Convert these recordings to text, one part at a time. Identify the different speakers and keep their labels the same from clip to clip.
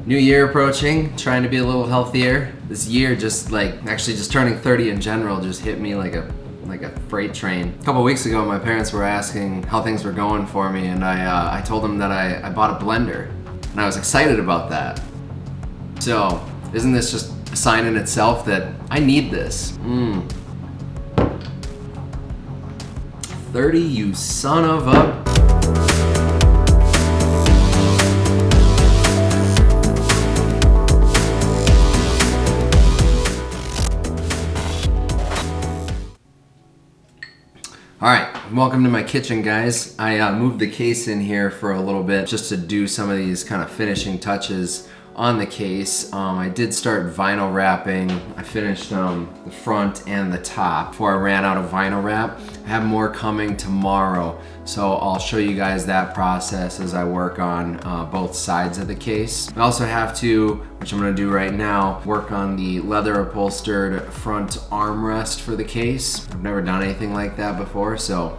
Speaker 1: New year approaching, trying to be a little healthier. This year just turning 30 in general just hit me like a freight train. A couple weeks ago, my parents were asking how things were going for me, and I told them that I bought a blender, and I was excited about that. So, isn't this just a sign in itself that I need this? 30, you son of a... Alright, welcome to my kitchen, guys. I moved the case in here for a little bit just to do some of these kind of finishing touches on the case. I did start vinyl wrapping. I finished the front and the top before I ran out of vinyl wrap. I have more coming tomorrow, so I'll show you guys that process as I work on both sides of the case. I also have to, which I'm gonna do right now, work on the leather upholstered front armrest for the case. I've never done anything like that before, so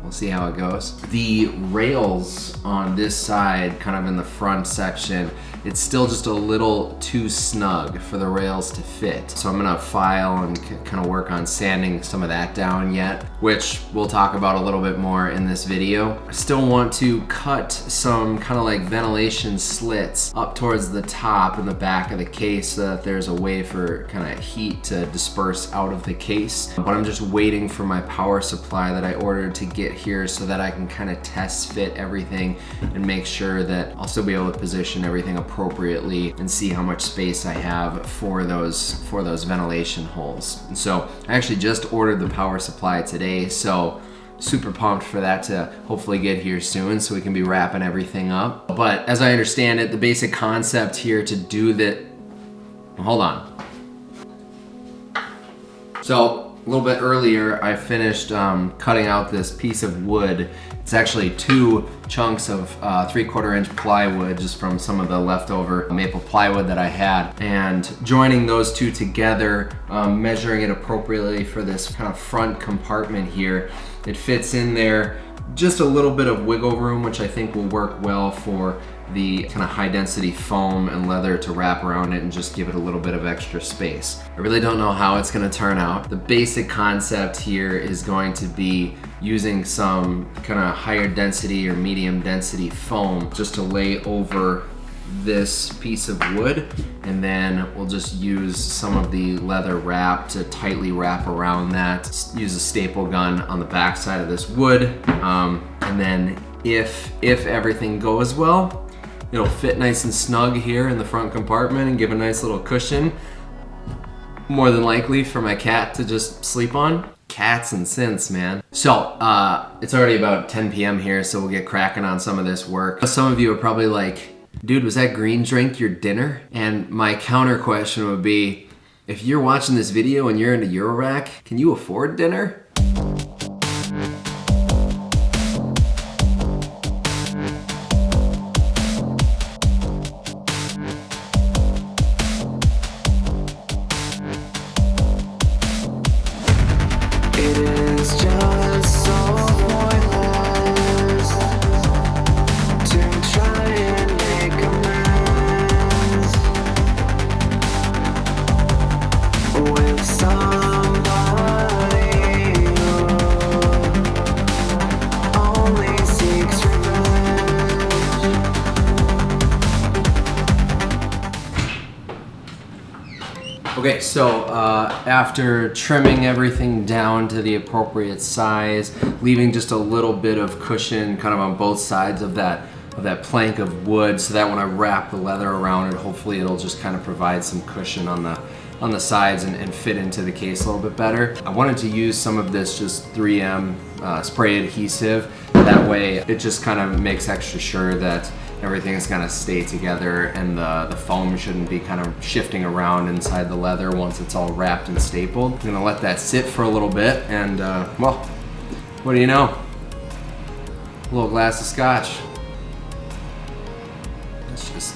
Speaker 1: we'll see how it goes. The rails on this side, kind of in the front section, it's still just a little too snug for the rails to fit. So I'm gonna file and kind of work on sanding some of that down yet, which we'll talk about a little bit more in this video. I still want to cut some kind of like ventilation slits up towards the top and the back of the case so that there's a way for kind of heat to disperse out of the case. But I'm just waiting for my power supply that I ordered to get here so that I can kind of test fit everything and make sure that I'll still be able to position everything appropriately and see how much space I have for those ventilation holes. And so I actually just ordered the power supply today, so super pumped for that to hopefully get here soon so we can be wrapping everything up. But as I understand it, the basic concept here to do that, hold on. So a little bit earlier, I finished cutting out this piece of wood. It's actually 2 chunks of 3/4 inch plywood just from some of the leftover maple plywood that I had. And joining those 2 together, measuring it appropriately for this kind of front compartment here, it fits in there. Just a little bit of wiggle room, which I think will work well for the kind of high density foam and leather to wrap around it and just give it a little bit of extra space. I really don't know how it's gonna turn out. The basic concept here is going to be using some kind of higher density or medium density foam just to lay over this piece of wood, and then we'll just use some of the leather wrap to tightly wrap around that. Use a staple gun on the back side of this wood, and then if everything goes well, it'll fit nice and snug here in the front compartment and give a nice little cushion, more than likely for my cat to just sleep on. Cats and synths, man. So, it's already about 10 p.m. here, so we'll get cracking on some of this work. Some of you are probably like, dude, was that green drink your dinner? And my counter question would be, if you're watching this video and you're into Eurorack, can you afford dinner? Okay, so after trimming everything down to the appropriate size, leaving just a little bit of cushion kind of on both sides of that plank of wood so that when I wrap the leather around it, hopefully it'll just kind of provide some cushion on the sides and fit into the case a little bit better. I wanted to use some of this just 3M spray adhesive. That way it just kind of makes extra sure that everything's gonna stay together and the foam shouldn't be kind of shifting around inside the leather once it's all wrapped and stapled. I'm gonna let that sit for a little bit and well, what do you know? A little glass of scotch. It's just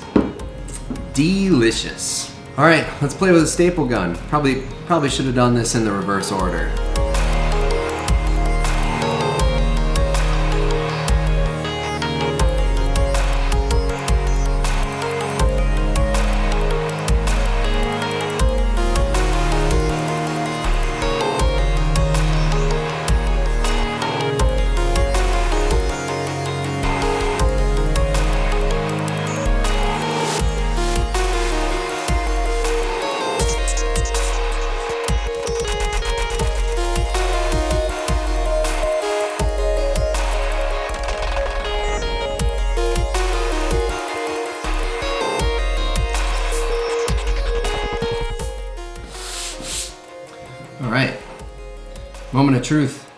Speaker 1: delicious. All right, let's play with a staple gun. Probably should have done this in the reverse order. Moment of truth.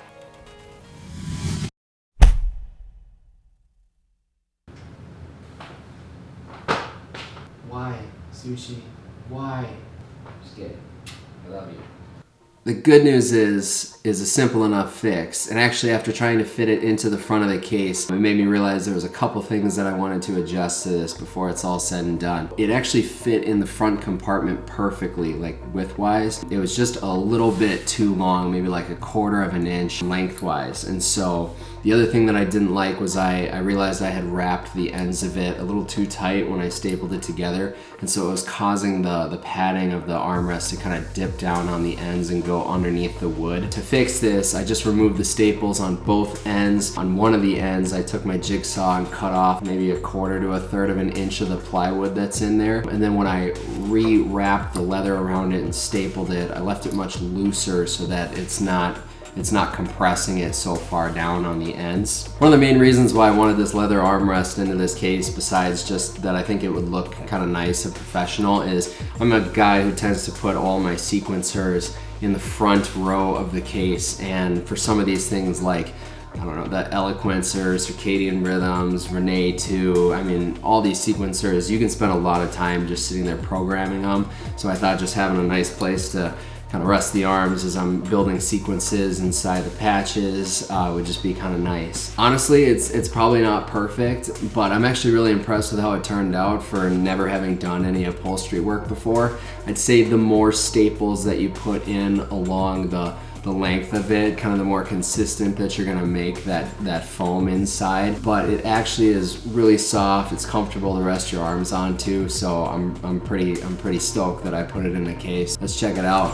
Speaker 2: Why, Sushi? Why?
Speaker 1: Just kidding. I love you. The good news is a simple enough fix. And actually, after trying to fit it into the front of the case, it made me realize there was a couple things that I wanted to adjust to this before it's all said and done. It actually fit in the front compartment perfectly, like width-wise. It was just a little bit too long, maybe like 1/4 of an inch lengthwise. And so the other thing that I didn't like was I realized I had wrapped the ends of it a little too tight when I stapled it together. And so it was causing the padding of the armrest to kind of dip down on the ends and go underneath the wood. To fix this, I just removed the staples on both ends. On one of the ends, I took my jigsaw and cut off maybe 1/4 to 1/3 of an inch of the plywood that's in there. And then when I re-wrapped the leather around it and stapled it, I left it much looser so that it's not compressing it so far down on the ends. One of the main reasons why I wanted this leather armrest into this case, besides just that I think it would look kind of nice and professional, is I'm a guy who tends to put all my sequencers in the front row of the case. And for some of these things like, I don't know, the Eloquencer, Circadian Rhythms, Renee 2, I mean, all these sequencers, you can spend a lot of time just sitting there programming them. So I thought just having a nice place to kind of rest the arms as I'm building sequences inside the patches would just be kind of nice. Honestly, it's probably not perfect, but I'm actually really impressed with how it turned out for never having done any upholstery work before. I'd say the more staples that you put in along the length of it, kind of the more consistent that you're gonna make that foam inside. But it actually is really soft. It's comfortable to rest your arms on too. So I'm pretty stoked that I put it in the case. Let's check it out.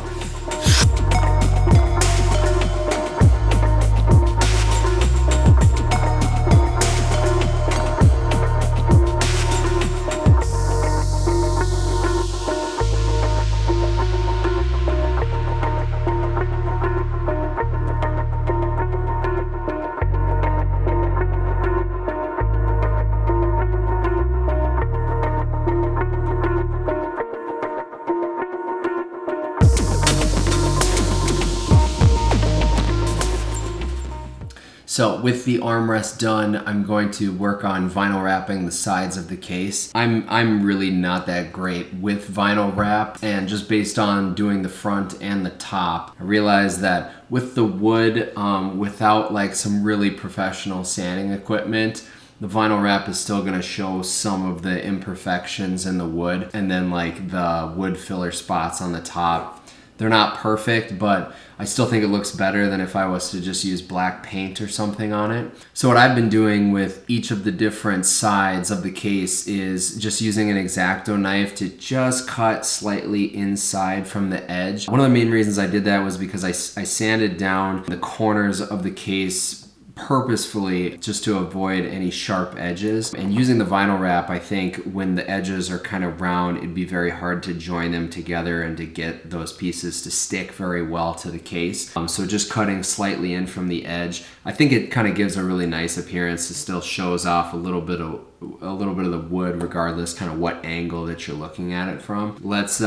Speaker 1: So with the armrest done, I'm going to work on vinyl wrapping the sides of the case. I'm really not that great with vinyl wrap, and just based on doing the front and the top, I realized that with the wood, without like some really professional sanding equipment, the vinyl wrap is still gonna show some of the imperfections in the wood, and then like the wood filler spots on the top. They're not perfect, but I still think it looks better than if I was to just use black paint or something on it. So what I've been doing with each of the different sides of the case is just using an X-Acto knife to just cut slightly inside from the edge. One of the main reasons I did that was because I sanded down the corners of the case purposefully just to avoid any sharp edges. And using the vinyl wrap, I think when the edges are kind of round, it'd be very hard to join them together and to get those pieces to stick very well to the case. So just cutting slightly in from the edge, I think it kind of gives a really nice appearance. It still shows off a little bit of the wood, regardless kind of what angle that you're looking at it from. Let's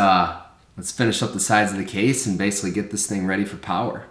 Speaker 1: finish up the sides of the case and basically get this thing ready for power.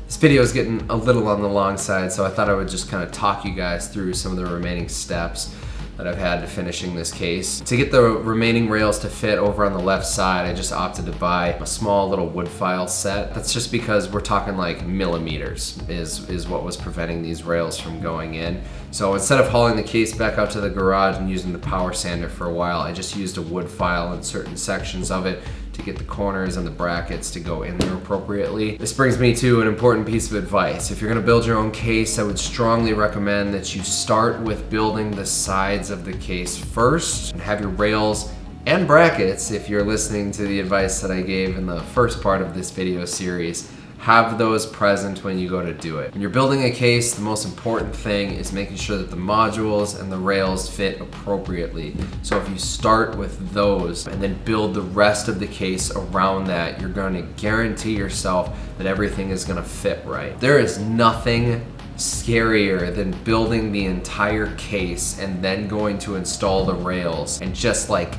Speaker 1: This video is getting a little on the long side, so I thought I would just kind of talk you guys through some of the remaining steps. that I've had to finishing this case. To get the remaining rails to fit over on the left side, I just opted to buy a small little wood file set. That's just because we're talking like millimeters is what was preventing these rails from going in. So instead of hauling the case back out to the garage and using the power sander for a while, I just used a wood file in certain sections of it to get the corners and the brackets to go in there appropriately. This brings me to an important piece of advice. If you're gonna build your own case, I would strongly recommend that you start with building the sides of the case first and have your rails and brackets, if you're listening to the advice that I gave in the first part of this video series, have those present when you go to do it. When you're building a case, the most important thing is making sure that the modules and the rails fit appropriately. So if you start with those and then build the rest of the case around that, you're going to guarantee yourself that everything is going to fit right. There is nothing scarier than building the entire case and then going to install the rails and just like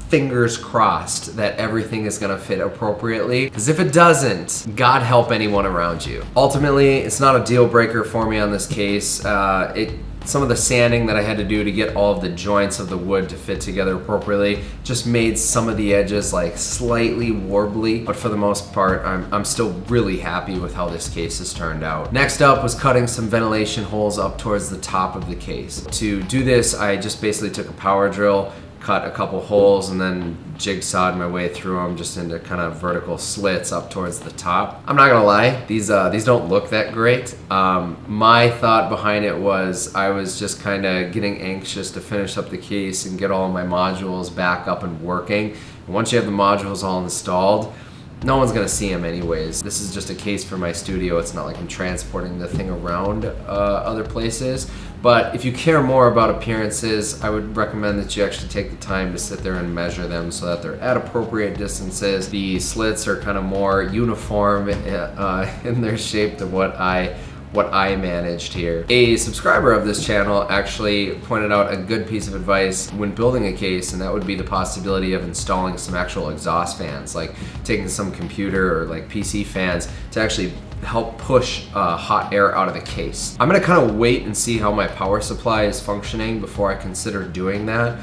Speaker 1: fingers crossed that everything is gonna fit appropriately. Because if it doesn't, God help anyone around you. Ultimately, it's not a deal breaker for me on this case. Some of the sanding that I had to do to get all of the joints of the wood to fit together appropriately just made some of the edges like slightly warbly, but for the most part, I'm still really happy with how this case has turned out. Next up was cutting some ventilation holes up towards the top of the case. To do this, I just basically took a power drill, cut a couple holes, and then jigsawed my way through them just into kind of vertical slits up towards the top. I'm not gonna lie, these don't look that great. My thought behind it was I was just kind of getting anxious to finish up the case and get all of my modules back up and working. And once you have the modules all installed, no one's gonna see them anyways. This is just a case for my studio. It's not like I'm transporting the thing around other places. But if you care more about appearances, I would recommend that you actually take the time to sit there and measure them so that they're at appropriate distances. The slits are kind of more uniform in their shape than what I managed here. A subscriber of this channel actually pointed out a good piece of advice when building a case, and that would be the possibility of installing some actual exhaust fans, like taking some computer or like PC fans to actually help push hot air out of the case. I'm gonna kind of wait and see how my power supply is functioning before I consider doing that.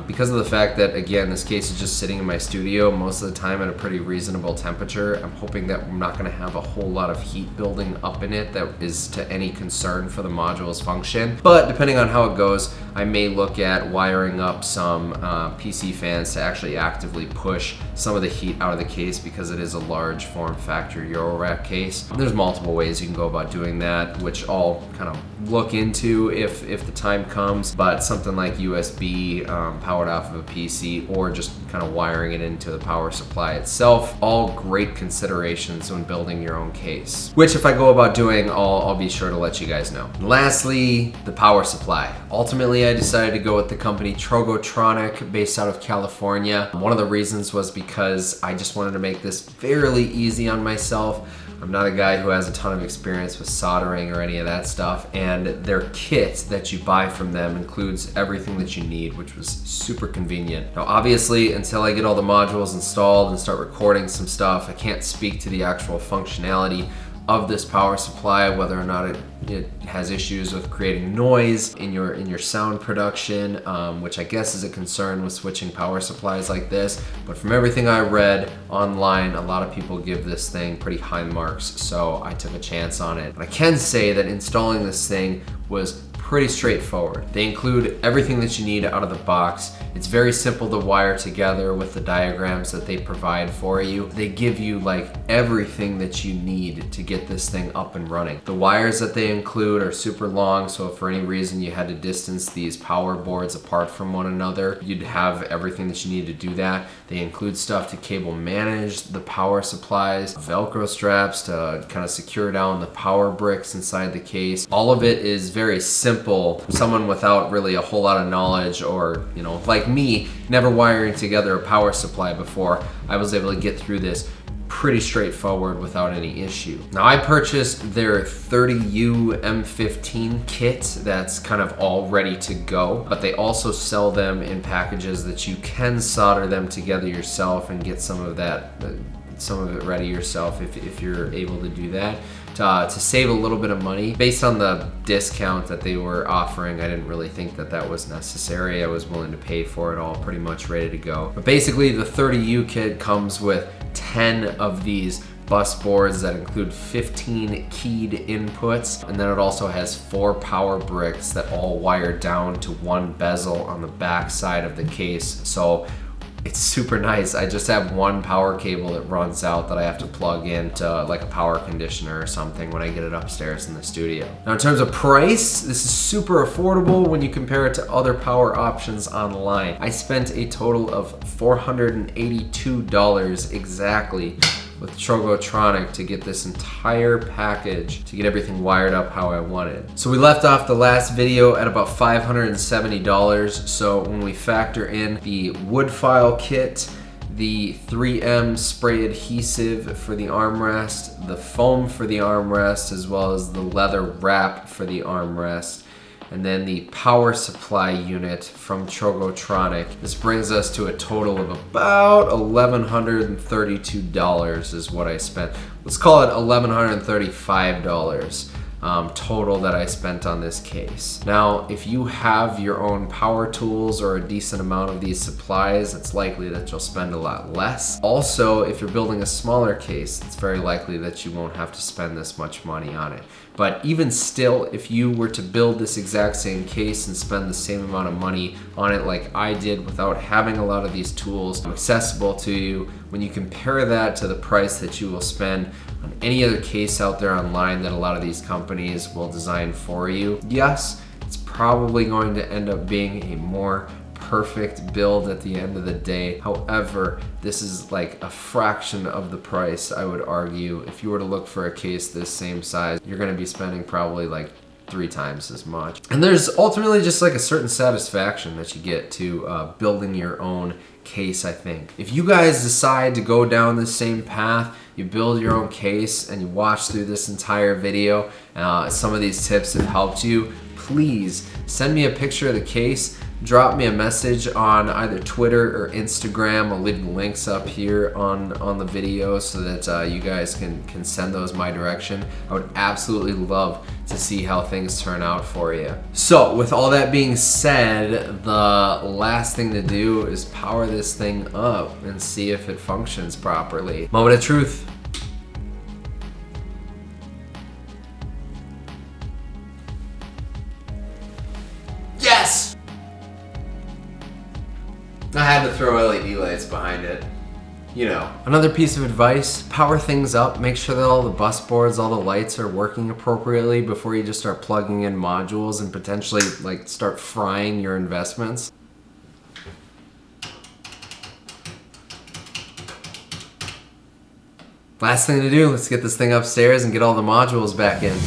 Speaker 1: Because of the fact that, again, this case is just sitting in my studio most of the time at a pretty reasonable temperature, I'm hoping that I'm not gonna have a whole lot of heat building up in it that is to any concern for the module's function. But depending on how it goes, I may look at wiring up some PC fans to actually actively push some of the heat out of the case because it is a large form factor Eurorack case. There's multiple ways you can go about doing that, which I'll kind of look into if the time comes, but something like USB powered off of a PC or just kind of wiring it into the power supply itself, all great considerations when building your own case, which if I go about doing, I'll be sure to let you guys know. Lastly, the power supply. Ultimately, I decided to go with the company Trogotronic based out of California. One of the reasons was because I just wanted to make this fairly easy on myself. I'm not a guy who has a ton of experience with soldering or any of that stuff, and their kit that you buy from them includes everything that you need, which was super convenient. Now obviously, until I get all the modules installed and start recording some stuff, I can't speak to the actual functionality of this power supply, whether or not it has issues with creating noise in your sound production, which I guess is a concern with switching power supplies like this. But from everything I read online, a lot of people give this thing pretty high marks, so I took a chance on it. And I can say that installing this thing was pretty straightforward. They include everything that you need out of the box. It's very simple to wire together with the diagrams that they provide for you. They give you like everything that you need to get this thing up and running. The wires that they include are super long, so if for any reason you had to distance these power boards apart from one another, you'd have everything that you need to do that. They include stuff to cable manage the power supplies, Velcro straps to kind of secure down the power bricks inside the case. All of it is very simple. Someone without really a whole lot of knowledge, or like me, never wiring together a power supply before, I was able to get through this pretty straightforward without any issue. Now I purchased their 30U M15 kit that's kind of all ready to go, but they also sell them in packages that you can solder them together yourself and get some of that some of it ready yourself if you're able to do that. To save a little bit of money. Based on the discount that they were offering, I didn't really think that that was necessary. I was willing to pay for it all pretty much ready to go. But basically the 30U kit comes with 10 of these bus boards that include 15 keyed inputs, and then it also has 4 power bricks that all wire down to one bezel on the back side of the case. So it's super nice. I just have one power cable that runs out that I have to plug into like a power conditioner or something when I get it upstairs in the studio. Now in terms of price, this is super affordable when you compare it to other power options online. I spent a total of $482 exactly with Trogotronic to get this entire package, to get everything wired up how I wanted. So we left off the last video at about $570. So when we factor in the wood file kit, the 3M spray adhesive for the armrest, the foam for the armrest, as well as the leather wrap for the armrest, and then the power supply unit from Trogotronic. This brings us to a total of about $1,132 is what I spent. Let's call it $1,135 total that I spent on this case. Now, if you have your own power tools or a decent amount of these supplies, it's likely that you'll spend a lot less. Also, if you're building a smaller case, it's very likely that you won't have to spend this much money on it. But even still, if you were to build this exact same case and spend the same amount of money on it like I did without having a lot of these tools accessible to you, when you compare that to the price that you will spend on any other case out there online that a lot of these companies will design for you, yes, it's probably going to end up being a more perfect build at the end of the day. However, this is like a fraction of the price, I would argue. If you were to look for a case this same size, you're gonna be spending probably like 3 times as much. And there's ultimately just like a certain satisfaction that you get to building your own case, I think. If you guys decide to go down this same path, you build your own case and you watch through this entire video, some of these tips have helped you, please send me a picture of the case, drop me a message on either Twitter or Instagram. I'll leave the links up here on the video so that you guys can send those my direction. I would absolutely love to see how things turn out for you. So with all that being said, the last thing to do is power this thing up and see if it functions properly. Moment of truth. Yes! I had to throw LED lights behind it. You know. Another piece of advice, power things up, make sure that all the bus boards, all the lights are working appropriately before you just start plugging in modules and potentially like start frying your investments. Last thing to do, let's get this thing upstairs and get all the modules back in.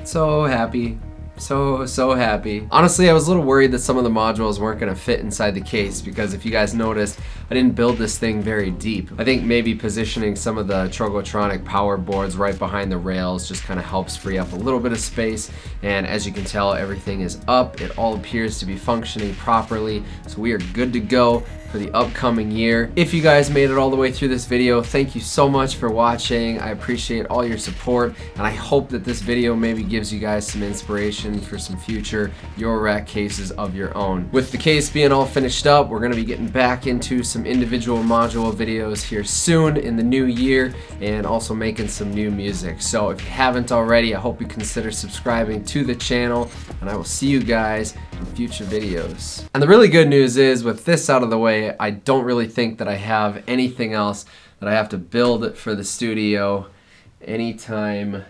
Speaker 1: So happy. So happy. Honestly, I was a little worried that some of the modules weren't gonna fit inside the case because if you guys noticed, I didn't build this thing very deep. I think maybe positioning some of the Trogotronic power boards right behind the rails just kind of helps free up a little bit of space. And as you can tell, everything is up. It all appears to be functioning properly. So we are good to go for the upcoming year. If you guys made it all the way through this video, thank you so much for watching. I appreciate all your support, and I hope that this video maybe gives you guys some inspiration for some future Eurorack cases of your own. With the case being all finished up, we're gonna be getting back into some individual module videos here soon in the new year, and also making some new music. So if you haven't already, I hope you consider subscribing to the channel, and I will see you guys in future videos. And the really good news is, with this out of the way, I don't really think that I have anything else that I have to build for the studio anytime